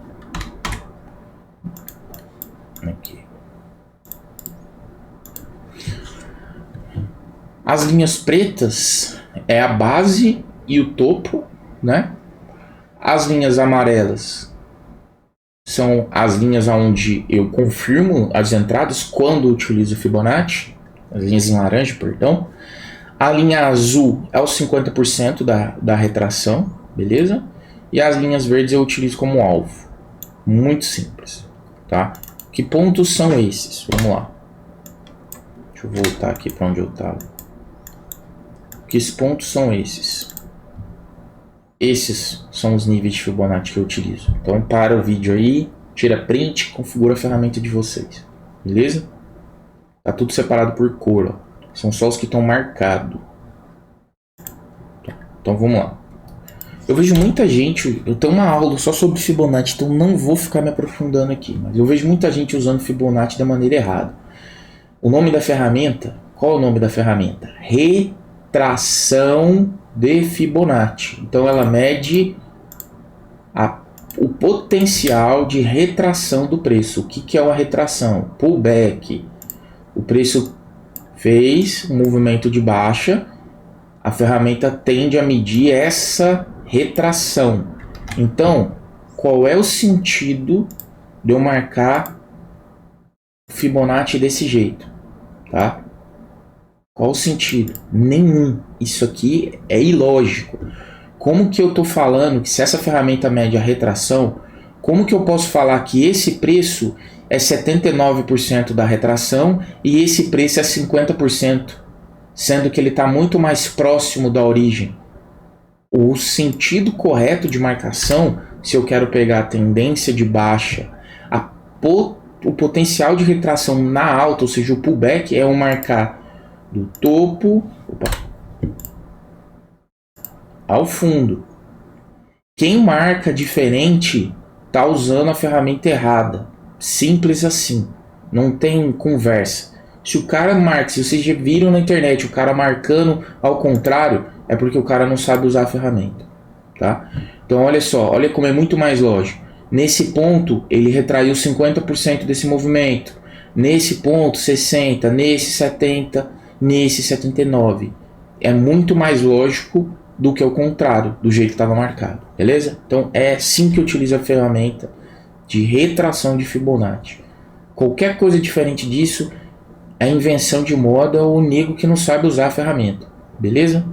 Aqui. As linhas pretas é a base e o topo, né? As linhas amarelas são as linhas onde eu confirmo as entradas quando utilizo Fibonacci. As linhas em laranja, perdão. A linha azul é os 50% da retração, beleza? E as linhas verdes eu utilizo como alvo. Muito simples, tá? Que pontos são esses? Vamos lá. Deixa eu voltar aqui para onde eu estava. Que pontos são esses? Esses são os níveis de Fibonacci que eu utilizo. Então para o vídeo aí, tira print, configura a ferramenta de vocês. Beleza? Tá tudo separado por cor, ó. São só os que estão marcados. Então vamos lá. Eu vejo muita gente, eu tenho uma aula só sobre Fibonacci, então não vou ficar me aprofundando aqui, mas eu vejo muita gente usando Fibonacci da maneira errada. O nome da ferramenta, qual é o nome da ferramenta? Retração de Fibonacci. Então ela mede o potencial de retração do preço. O que é uma retração? Pullback. O preço fez um movimento de baixa, a ferramenta tende a medir essa retração. Então, qual é o sentido de eu marcar Fibonacci desse jeito? Tá? Qual o sentido? Nenhum. Isso aqui é ilógico. Como que eu estou falando que se essa ferramenta mede a retração, como que eu posso falar que esse preço é 79% da retração e esse preço é 50%, sendo que ele está muito mais próximo da origem? O sentido correto de marcação, se eu quero pegar a tendência de baixa, o potencial de retração na alta, ou seja, o pullback, é eu marcar do topo ao fundo. Quem marca diferente está usando a ferramenta errada. Simples assim. Não tem conversa. Se o cara marca, se vocês já viram na internet o cara marcando ao contrário, é porque o cara não sabe usar a ferramenta, tá? Então olha só, olha como é muito mais lógico. Nesse ponto ele retraiu 50% desse movimento, nesse ponto 60%, nesse 70%, nesse 79%. É muito mais lógico do que o contrário, do jeito que estava marcado, beleza? Então é assim que eu utilizo a ferramenta de retração de Fibonacci. Qualquer coisa diferente disso é invenção de moda ou nego que não sabe usar a ferramenta, beleza?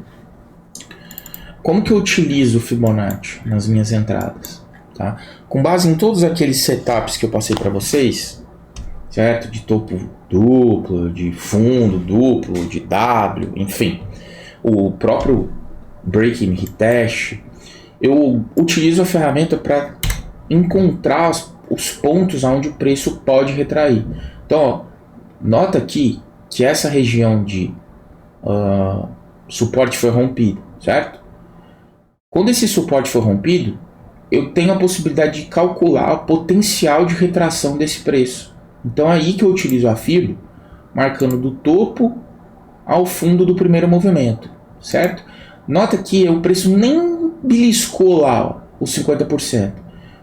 Como que eu utilizo o Fibonacci nas minhas entradas? Tá? Com base em todos aqueles setups que eu passei para vocês, certo? De topo duplo, de fundo duplo, de W, enfim, o próprio Breaking Retest, eu utilizo a ferramenta para encontrar os pontos onde o preço pode retrair. Então, ó, nota aqui que essa região de suporte foi rompido, certo? Quando esse suporte for rompido, eu tenho a possibilidade de calcular o potencial de retração desse preço. Então é aí que eu utilizo a Fibo, marcando do topo ao fundo do primeiro movimento, certo? Nota que o preço nem beliscou lá, ó, os 50%.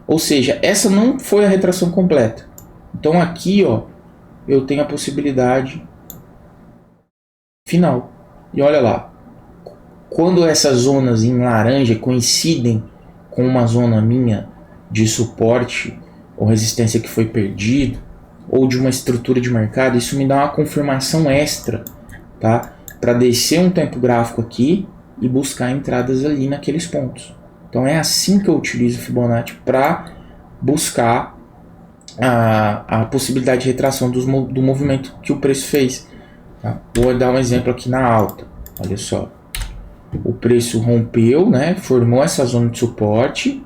Ou seja, essa não foi a retração completa. Então aqui, ó, eu tenho a possibilidade final. E olha lá, quando essas zonas em laranja coincidem com uma zona minha de suporte ou resistência que foi perdido, ou de uma estrutura de mercado, isso me dá uma confirmação extra, tá? Para descer um tempo gráfico aqui e buscar entradas ali naqueles pontos. Então é assim que eu utilizo o Fibonacci para buscar a possibilidade de retração do movimento que o preço fez. Tá? Vou dar um exemplo aqui na alta. Olha só. O preço rompeu, né? Formou essa zona de suporte.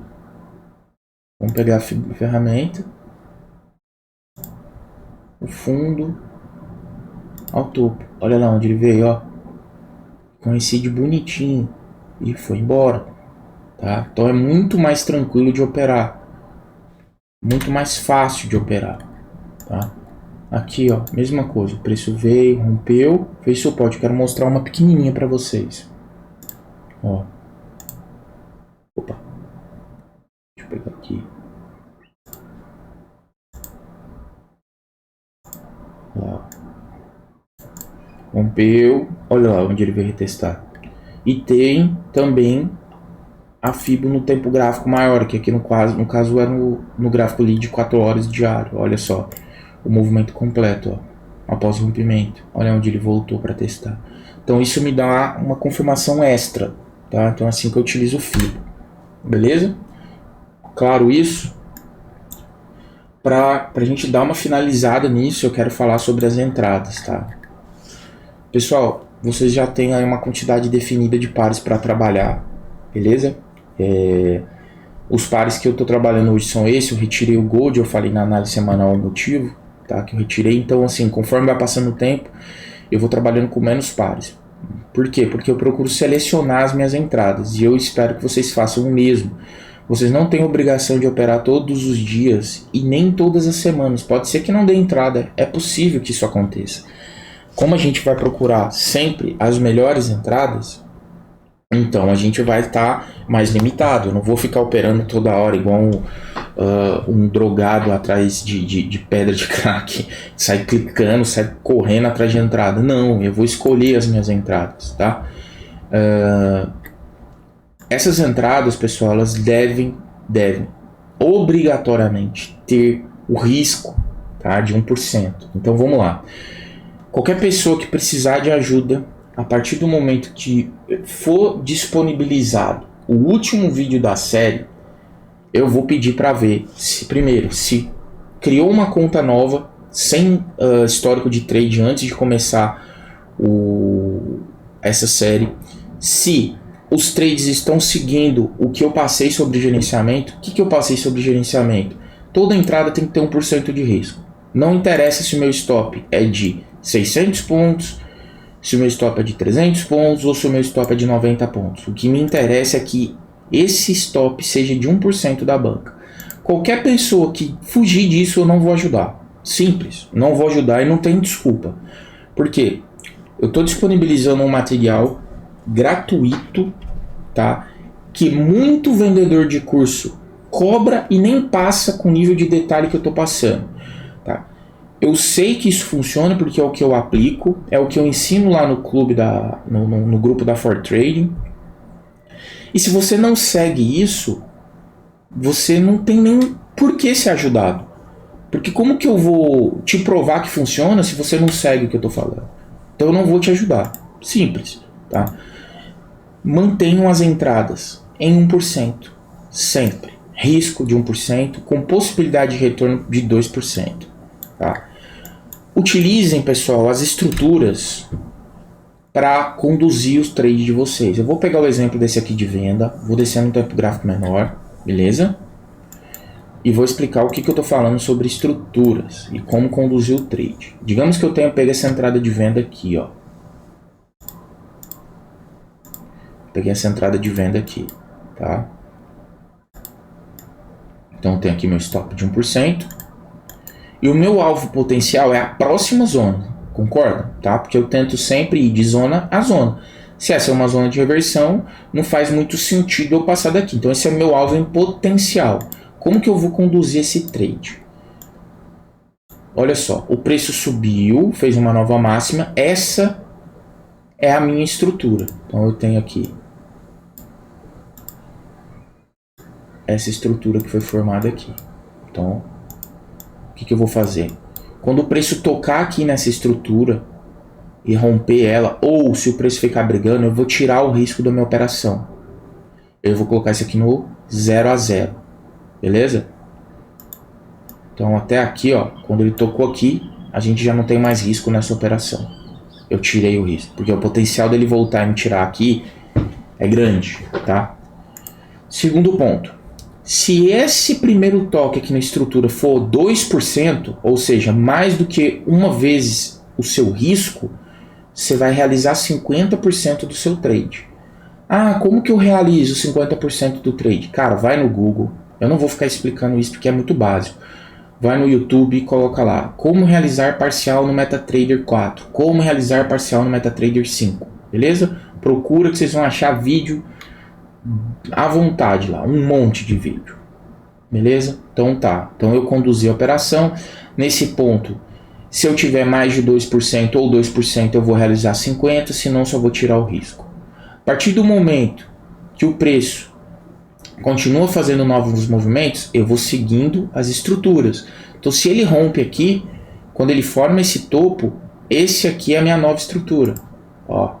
Vamos pegar a ferramenta. O fundo ao topo. Olha lá onde ele veio, ó. Coincide bonitinho e foi embora, tá? Então é muito mais tranquilo de operar, muito mais fácil de operar, tá? Aqui, ó, mesma coisa. O preço veio, rompeu, fez suporte. Eu quero mostrar uma pequenininha para vocês. Ó. Opa. Deixa eu pegar aqui. Ó. Rompeu. Olha lá onde ele veio retestar. E tem também a Fibo no tempo gráfico maior, que aqui no caso é no gráfico ali de 4 horas diário. Olha só. O movimento completo, ó, após o rompimento. Olha onde ele voltou para testar. Então isso me dá uma confirmação extra, tá? Então é assim que eu utilizo o Fibo. Beleza? Claro isso. Para a gente dar uma finalizada nisso, eu quero falar sobre as entradas, tá? Pessoal, vocês já têm aí uma quantidade definida de pares para trabalhar, beleza? Os pares que eu estou trabalhando hoje são esses. Eu retirei o Gold, eu falei na análise semanal o motivo, tá? Que eu retirei. Então, assim, conforme vai passando o tempo, eu vou trabalhando com menos pares. Por quê? Porque eu procuro selecionar as minhas entradas e eu espero que vocês façam o mesmo. Vocês não têm obrigação de operar todos os dias e nem todas as semanas. Pode ser que não dê entrada, é possível que isso aconteça. Como a gente vai procurar sempre as melhores entradas, então a gente vai estar mais limitado. Eu não vou ficar operando toda hora igual um drogado atrás de pedra de crack, sai clicando, sai correndo atrás de entrada. Não, eu vou escolher as minhas entradas, tá? Essas entradas, pessoal, elas devem obrigatoriamente ter o risco, tá, de 1%. Então vamos lá. Qualquer pessoa que precisar de ajuda, a partir do momento que for disponibilizado o último vídeo da série, eu vou pedir para ver primeiro se criou uma conta nova sem histórico de trade antes de começar essa série, se os trades estão seguindo o que eu passei sobre gerenciamento. O que eu passei sobre gerenciamento? Toda entrada tem que ter 1% de risco. Não interessa se o meu stop é de 600 pontos, se o meu stop é de 300 pontos ou se o meu stop é de 90 pontos. O que me interessa é que esse stop seja de 1% da banca. Qualquer pessoa que fugir disso, eu não vou ajudar. Simples. Não vou ajudar e não tem desculpa. Por quê? Eu estou disponibilizando um material gratuito, tá? Que muito vendedor de curso cobra e nem passa com o nível de detalhe que eu estou passando, tá? Eu sei que isso funciona porque é o que eu aplico, é o que eu ensino lá no clube no grupo da For Trading. E se você não segue isso, você não tem nem por que ser ajudado. Porque como que eu vou te provar que funciona se você não segue o que eu estou falando? Então eu não vou te ajudar. Simples, tá? Mantenham as entradas em 1%, sempre. Risco de 1%, com possibilidade de retorno de 2%. Tá? Utilizem, pessoal, as estruturas para conduzir os trades de vocês. Eu vou pegar o exemplo desse aqui de venda, vou descer no tempo gráfico menor, beleza? E vou explicar o que eu estou falando sobre estruturas e como conduzir o trade. Digamos que eu tenha pego essa entrada de venda aqui, ó. Peguei essa entrada de venda aqui, tá? Então tem aqui meu stop de 1%. E o meu alvo potencial é a próxima zona, concorda? Tá? Porque eu tento sempre ir de zona a zona. Se essa é uma zona de reversão, não faz muito sentido eu passar daqui. Então esse é o meu alvo em potencial. Como que eu vou conduzir esse trade? Olha só, o preço subiu, fez uma nova máxima. Essa é a minha estrutura. Então eu tenho aqui essa estrutura que foi formada aqui. Então, o que eu vou fazer? Quando o preço tocar aqui nessa estrutura e romper ela, ou se o preço ficar brigando, eu vou tirar o risco da minha operação. Eu vou colocar isso aqui no 0 a 0. Beleza? Então até aqui, ó, quando ele tocou aqui, a gente já não tem mais risco nessa operação. Eu tirei o risco, porque o potencial dele voltar e me tirar aqui é grande, tá? Segundo ponto. Se esse primeiro toque aqui na estrutura for 2%, ou seja, mais do que uma vez o seu risco, você vai realizar 50% do seu trade. Ah, como que eu realizo 50% do trade? Cara, vai no Google. Eu não vou ficar explicando isso porque é muito básico. Vai no YouTube e coloca lá, como realizar parcial no MetaTrader 4, como realizar parcial no MetaTrader 5, beleza? Procura que vocês vão achar vídeo à vontade lá, um monte de vídeo, beleza? Então tá, então eu conduzi a operação, nesse ponto, se eu tiver mais de 2% ou 2% eu vou realizar 50%, senão só vou tirar o risco. A partir do momento que o preço continua fazendo novos movimentos, eu vou seguindo as estruturas. Então se ele rompe aqui, quando ele forma esse topo, esse aqui é a minha nova estrutura. Ó,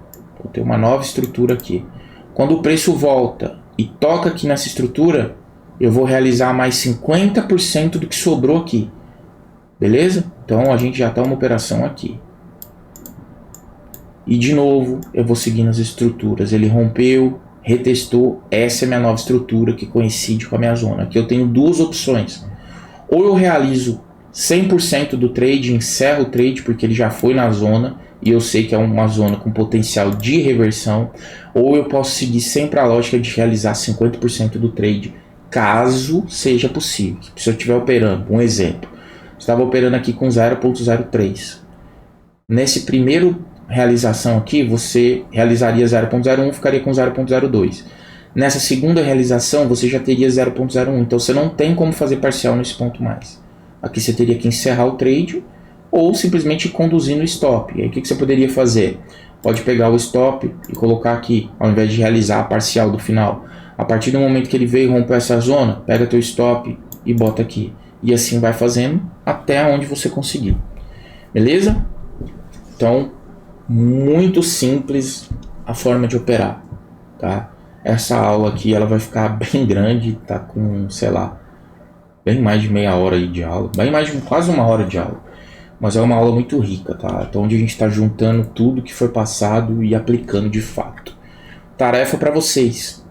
eu tenho uma nova estrutura aqui. Quando o preço volta e toca aqui nessa estrutura, eu vou realizar mais 50% do que sobrou aqui. Beleza? Então a gente já está uma operação aqui. E de novo, eu vou seguindo as estruturas. Ele rompeu, retestou, essa é a minha nova estrutura que coincide com a minha zona. Aqui eu tenho duas opções. Ou eu realizo 100% do trade, encerro o trade porque ele já foi na zona e eu sei que é uma zona com potencial de reversão, ou eu posso seguir sempre a lógica de realizar 50% do trade, caso seja possível. Se eu estiver operando, um exemplo, estava operando aqui com 0.03. Nesse primeiro realização aqui, você realizaria 0.01, ficaria com 0.02. Nessa segunda realização, você já teria 0.01, então você não tem como fazer parcial nesse ponto mais. Aqui você teria que encerrar o trade ou simplesmente conduzir no stop. E aí o que você poderia fazer? Pode pegar o stop e colocar aqui, ao invés de realizar a parcial do final. A partir do momento que ele veio e rompeu essa zona, pega teu stop e bota aqui. E assim vai fazendo até onde você conseguir. Beleza? Então, muito simples a forma de operar, tá? Essa aula aqui ela vai ficar bem grande, tá com, sei lá, bem mais de meia hora aí de aula, bem mais de quase uma hora de aula, mas é uma aula muito rica, tá? Então onde a gente está juntando tudo que foi passado e aplicando de fato. Tarefa para vocês: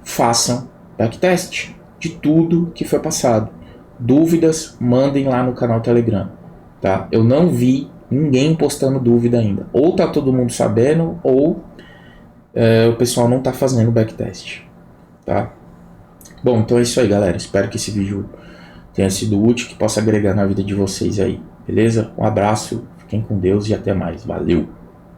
façam backtest de tudo que foi passado. Dúvidas, mandem lá no canal Telegram, tá? Eu não vi ninguém postando dúvida ainda. Ou tá todo mundo sabendo, ou o pessoal não tá fazendo backtest, tá? Bom, então é isso aí, galera. Espero que esse vídeo tenha sido útil, que possa agregar na vida de vocês aí, beleza? Um abraço, fiquem com Deus e até mais. Valeu!